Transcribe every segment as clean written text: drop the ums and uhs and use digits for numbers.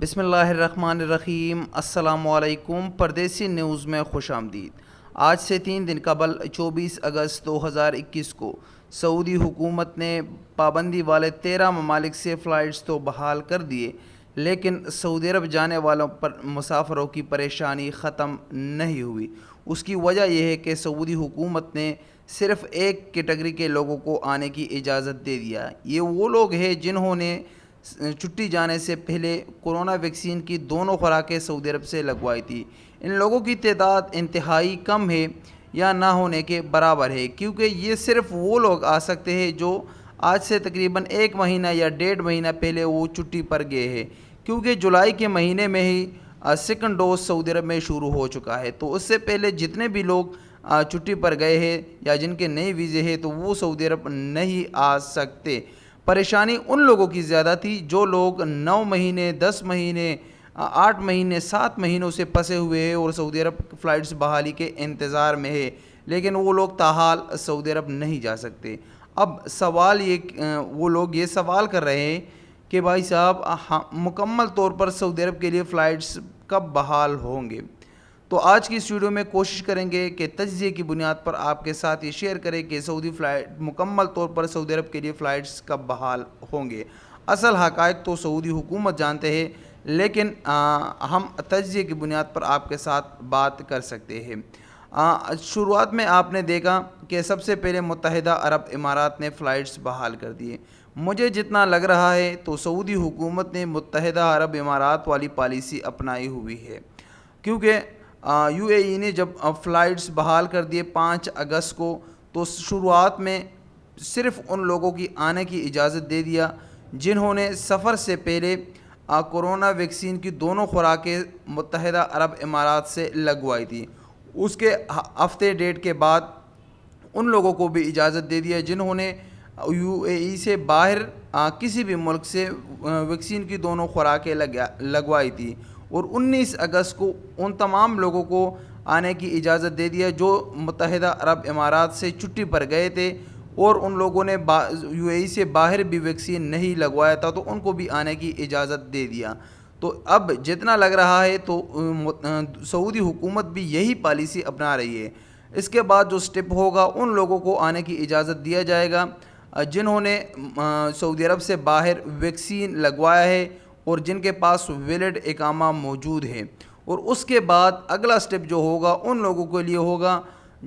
بسم اللہ الرحمن الرحیم۔ السلام علیکم۔ پردیسی نیوز میں خوش آمدید۔ آج سے 3 دن قبل 24 اگست 2021 کو سعودی حکومت نے پابندی والے 13 ممالک سے فلائٹس تو بحال کر دیے، لیکن سعودی عرب جانے والوں پر مسافروں کی پریشانی ختم نہیں ہوئی۔ اس کی وجہ یہ ہے کہ سعودی حکومت نے صرف ایک کیٹیگری کے لوگوں کو آنے کی اجازت دے دیا۔ یہ وہ لوگ ہیں جنہوں نے چھٹی جانے سے پہلے کورونا ویکسین کی دونوں خوراکیں سعودی عرب سے لگوائی تھی۔ ان لوگوں کی تعداد انتہائی کم ہے یا نہ ہونے کے برابر ہے، کیونکہ یہ صرف وہ لوگ آ سکتے ہیں جو آج سے تقریباً 1 مہینہ یا 1.5 مہینہ پہلے وہ چھٹی پر گئے ہیں، کیونکہ جولائی کے مہینے میں ہی سیکنڈ ڈوز سعودی عرب میں شروع ہو چکا ہے۔ تو اس سے پہلے جتنے بھی لوگ چھٹی پر گئے ہیں یا جن کے نئے ویزے ہیں تو وہ سعودی عرب نہیں آ سکتے۔ پریشانی ان لوگوں کی زیادہ تھی جو لوگ 9 مہینے، 10 مہینے، 8 مہینے، 7 مہینوں سے پھنسے ہوئے ہیں اور سعودی عرب فلائٹس بحالی کے انتظار میں ہے، لیکن وہ لوگ تاحال سعودی عرب نہیں جا سکتے۔ اب سوال وہ لوگ یہ سوال کر رہے ہیں کہ بھائی صاحب مکمل طور پر سعودی عرب کے لیے فلائٹس کب بحال ہوں گے؟ تو آج کی اس ویڈیو میں کوشش کریں گے کہ تجزیے کی بنیاد پر آپ کے ساتھ یہ شیئر کریں کہ مکمل طور پر سعودی عرب کے لیے فلائٹس کب بحال ہوں گے۔ اصل حقائق تو سعودی حکومت جانتے ہیں، لیکن ہم تجزیے کی بنیاد پر آپ کے ساتھ بات کر سکتے ہیں۔ شروعات میں آپ نے دیکھا کہ سب سے پہلے متحدہ عرب امارات نے فلائٹس بحال کر دیے۔ مجھے جتنا لگ رہا ہے تو سعودی حکومت نے متحدہ عرب امارات والی پالیسی اپنائی ہوئی ہے، کیونکہ یو اے ای نے جب فلائٹس بحال کر دیے 5 اگست کو، تو شروعات میں صرف ان لوگوں کی آنے کی اجازت دے دیا جنہوں نے سفر سے پہلے کورونا ویکسین کی دونوں خوراکیں متحدہ عرب امارات سے لگوائی تھی۔ اس کے ہفتے ڈیٹ کے بعد ان لوگوں کو بھی اجازت دے دیا جنہوں نے یو اے ای سے باہر کسی بھی ملک سے ویکسین کی دونوں خوراکیں لگوائی تھی، اور 19 اگست کو ان تمام لوگوں کو آنے کی اجازت دے دیا جو متحدہ عرب امارات سے چھٹی پر گئے تھے اور ان لوگوں نے یو اے ای سے باہر بھی ویکسین نہیں لگوایا تھا، تو ان کو بھی آنے کی اجازت دے دیا۔ تو اب جتنا لگ رہا ہے تو سعودی حکومت بھی یہی پالیسی اپنا رہی ہے۔ اس کے بعد جو سٹیپ ہوگا ان لوگوں کو آنے کی اجازت دیا جائے گا جنہوں نے سعودی عرب سے باہر ویکسین لگوایا ہے اور جن کے پاس ویلڈ اقامہ موجود ہے، اور اس کے بعد اگلا سٹیپ جو ہوگا ان لوگوں کے لیے ہوگا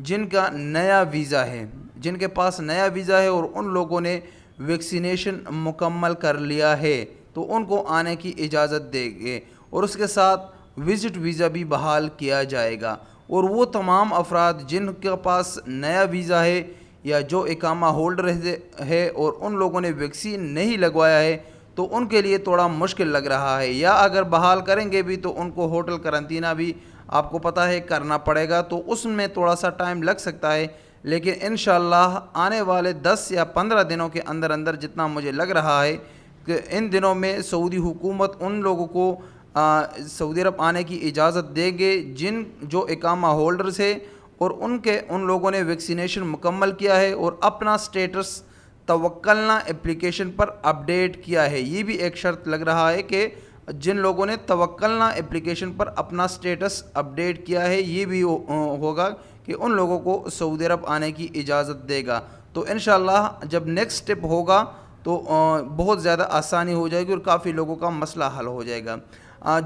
جن کا نیا ویزا ہے، جن کے پاس نیا ویزا ہے اور ان لوگوں نے ویکسینیشن مکمل کر لیا ہے تو ان کو آنے کی اجازت دیں گے، اور اس کے ساتھ وزٹ ویزا بھی بحال کیا جائے گا۔ اور وہ تمام افراد جن کے پاس نیا ویزا ہے یا جو اقامہ ہولڈر ہے اور ان لوگوں نے ویکسین نہیں لگوایا ہے تو ان کے لیے تھوڑا مشکل لگ رہا ہے، یا اگر بحال کریں گے بھی تو ان کو ہوٹل قرنطینہ بھی آپ کو پتہ ہے کرنا پڑے گا، تو اس میں تھوڑا سا ٹائم لگ سکتا ہے، لیکن انشاءاللہ آنے والے 10 یا 15 دنوں کے اندر اندر جتنا مجھے لگ رہا ہے کہ ان دنوں میں سعودی حکومت ان لوگوں کو سعودی عرب آنے کی اجازت دیں گے جو اقامہ ہولڈرز ہے اور ان لوگوں نے ویکسینیشن مکمل کیا ہے اور اپنا سٹیٹس توکلنا اپلیکیشن پر اپڈیٹ کیا ہے۔ یہ بھی ایک شرط لگ رہا ہے کہ جن لوگوں نے توکلنا اپلیکیشن پر اپنا سٹیٹس اپڈیٹ کیا ہے یہ بھی ہوگا کہ ان لوگوں کو سعودی عرب آنے کی اجازت دے گا۔ تو انشاءاللہ جب نیکسٹ سٹیپ ہوگا تو بہت زیادہ آسانی ہو جائے گی اور کافی لوگوں کا مسئلہ حل ہو جائے گا۔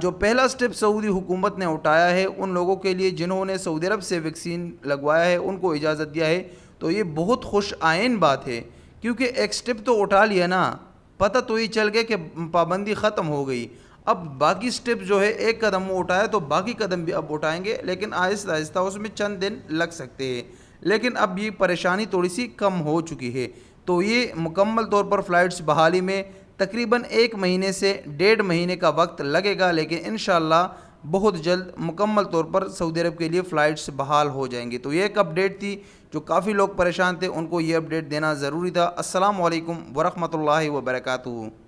جو پہلا سٹیپ سعودی حکومت نے اٹھایا ہے ان لوگوں کے لیے جنہوں نے سعودی عرب سے ویکسین لگوایا ہے ان کو اجازت دیا ہے، تو یہ بہت خوش آئین بات ہے، کیونکہ ایک سٹیپ تو اٹھا لیا نا، پتہ تو یہ چل گیا کہ پابندی ختم ہو گئی، اب باقی سٹیپ جو ہے ایک قدم وہ اٹھایا تو باقی قدم بھی اب اٹھائیں گے، لیکن آہستہ آہستہ اس میں چند دن لگ سکتے ہیں، لیکن اب یہ پریشانی تھوڑی سی کم ہو چکی ہے۔ تو یہ مکمل طور پر فلائٹس بحالی میں تقریباً 1 مہینے سے 1.5 مہینے کا وقت لگے گا، لیکن انشاءاللہ بہت جلد مکمل طور پر سعودی عرب کے لیے فلائٹس بحال ہو جائیں گے۔ تو یہ ایک اپڈیٹ تھی، جو کافی لوگ پریشان تھے ان کو یہ اپڈیٹ دینا ضروری تھا۔ السلام علیکم ورحمۃ اللہ وبرکاتہ۔